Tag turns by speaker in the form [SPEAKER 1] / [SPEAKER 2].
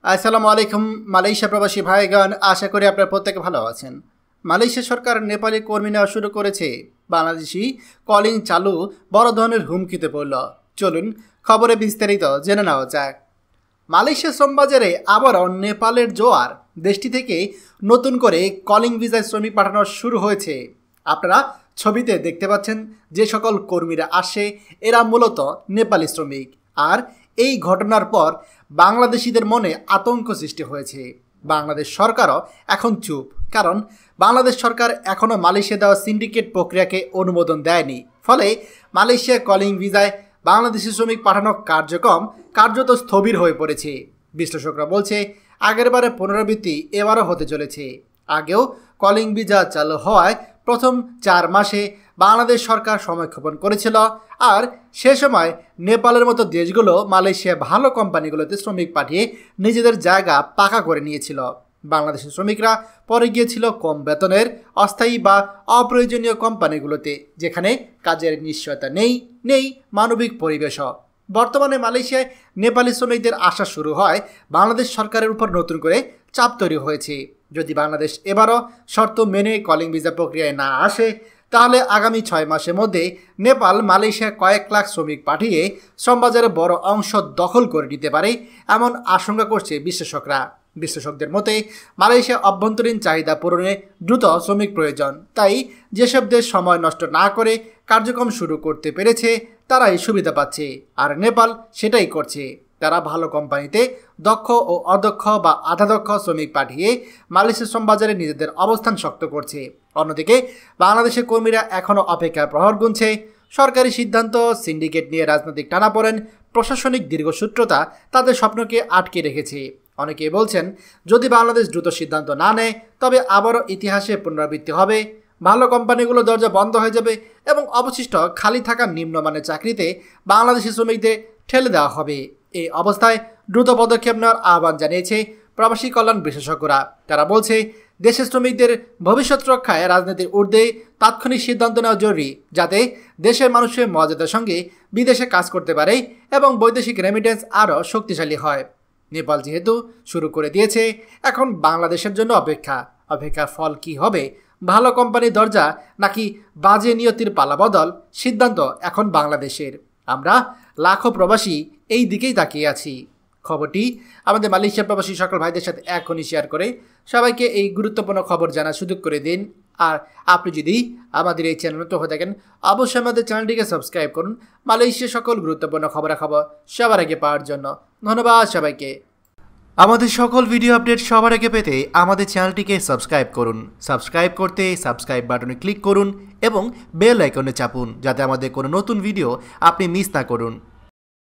[SPEAKER 1] আসসালামু আলাইকুম মালয়েশিয়া প্রবাসী ভাইগণ, আশা করি আপনারা প্রত্যেকে ভালো আছেন। মালয়েশিয়া সরকার নেপালি কর্মী নেওয়া শুরু করেছে। বাংলাদেশি কলিং চালু বড় ধরনের হুমকিতে পড়ল। চলুন খবরে বিস্তারিত জেনে নেওয়া যাক। মালয়েশিয়া শ্রমবাজারে আবারও নেপালের জোয়ার। দেশটি থেকে নতুন করে কলিং ভিসায় শ্রমিক পাঠানো শুরু হয়েছে। আপনারা ছবিতে দেখতে পাচ্ছেন যে সকল কর্মীরা আসে এরা মূলত নেপালি শ্রমিক। আর এই ঘটনার পর বাংলাদেশিদের মনে আতঙ্ক সৃষ্টি হয়েছে। বাংলাদেশ সরকারও এখন চুপ, কারণ বাংলাদেশ সরকার এখনও মালয়েশিয়া দেওয়া সিন্ডিকেট প্রক্রিয়াকে অনুমোদন দেয়নি। ফলে মালয়েশিয়া কলিং ভিসায় বাংলাদেশি শ্রমিক পাঠানোর কার্যক্রম কার্যত স্থবির হয়ে পড়েছে। বিশ্লেষকরা বলছে আগেরবারে পুনরাবৃত্তি এবারও হতে চলেছে। আগেও কলিং ভিসা চালু হওয়ায় প্রথম 4 মাসে বাংলাদেশ সরকার সময়ক্ষেপণ করেছিল, আর সে সময় নেপালের মতো দেশগুলো মালয়েশিয়া ভালো কোম্পানিগুলোতে শ্রমিক পাঠিয়ে নিজেদের জায়গা পাকা করে নিয়েছিল। বাংলাদেশের শ্রমিকরা পরে গিয়েছিল কম বেতনের অস্থায়ী বা অপ্রয়োজনীয় কোম্পানিগুলোতে, যেখানে কাজের নিশ্চয়তা নেই মানবিক পরিবেশও। বর্তমানে মালয়েশিয়ায় নেপালি শ্রমিকদের আসা শুরু হয় বাংলাদেশ সরকারের উপর নতুন করে চাপ তৈরি হয়েছে। যদি বাংলাদেশ এবারও শর্ত মেনে কলিং ভিসা প্রক্রিয়ায় না আসে, তাহলে আগামী 6 মাসের মধ্যে নেপাল মালয়েশিয়ায় কয়েক লাখ শ্রমিক পাঠিয়ে শ্রমবাজারে বড় অংশ দখল করে নিতে পারে, এমন আশঙ্কা করছে বিশ্লেষকরা। বিশ্লেষকদের মতে মালয়েশিয়া অভ্যন্তরীণ চাহিদা পূরণে দ্রুত শ্রমিক প্রয়োজন। তাই যেসব দেশ সময় নষ্ট না করে কার্যক্রম শুরু করতে পেরেছে তারাই সুবিধা পাচ্ছে, আর নেপাল সেটাই করছে। তারা ভালো কোম্পানিতে দক্ষ ও অদক্ষ বা আধাদক্ষ শ্রমিক পাঠিয়ে মালয়েশিয়া শ্রমবাজারে নিজেদের অবস্থান শক্ত করছে। অন্যদিকে বাংলাদেশের কর্মীরা এখনও অপেক্ষার প্রহর গুনছে। সরকারি সিদ্ধান্ত, সিন্ডিকেট নিয়ে রাজনৈতিক টানাপোড়েন, প্রশাসনিক দীর্ঘসূত্রতা তাদের স্বপ্নকে আটকে রেখেছে। অনেকে বলছেন যদি বাংলাদেশ দ্রুত সিদ্ধান্ত না নেয় তবে আবারও ইতিহাসে পুনরাবৃত্তি হবে। ভালো কোম্পানিগুলো দরজা বন্ধ হয়ে যাবে এবং অবশিষ্ট খালি থাকা নিম্নমানের চাকরিতে বাংলাদেশি শ্রমিকদের ঠেলে দেওয়া হবে। এই অবস্থায় দ্রুত পদক্ষেপ নেওয়ার আহ্বান জানিয়েছে প্রবাসী কল্যাণ বিশেষজ্ঞরা। তারা বলছে দেশের শ্রমিকদের ভবিষ্যৎ রক্ষায় রাজনীতির ঊর্ধ্বে তাৎক্ষণিক সিদ্ধান্ত নেওয়া জরুরি, যাতে দেশের মানুষের মর্যাদার সঙ্গে বিদেশে কাজ করতে পারে এবং বৈদেশিক রেমিটেন্স আরও শক্তিশালী হয়। নেপাল যেহেতু শুরু করে দিয়েছে, এখন বাংলাদেশের জন্য অপেক্ষার ফল কি হবে? ভালো কোম্পানির দরজা নাকি বাজে নিয়তির পালাবদল? সিদ্ধান্ত এখন বাংলাদেশের। আমরা লাখো প্রবাসী এই দিকেই তাকিয়ে আছি। খবরটি আমাদের মালয়েশিয়া প্রবাসী সকল ভাইদের সাথে এখনই শেয়ার করে সবাইকে এই গুরুত্বপূর্ণ খবর জানার সুযোগ করে দিন। আর আপনি যদি আমাদের এই চ্যানেল নতুন হয়ে থাকেন, অবশ্যই আমাদের চ্যানেলটিকে সাবস্ক্রাইব করুন মালয়েশিয়ার সকল গুরুত্বপূর্ণ খবরাখবর সবার আগে পাওয়ার জন্য। ধন্যবাদ সবাইকে। আমাদের সকল ভিডিও আপডেট সবার আগে পেতে আমাদের চ্যানেলটিকে সাবস্ক্রাইব করুন। সাবস্ক্রাইব করতে সাবস্ক্রাইব বাটনে ক্লিক করুন এবং বেল আইকনে চাপুন, যাতে আমাদের কোনো নতুন ভিডিও আপনি মিস না করুন।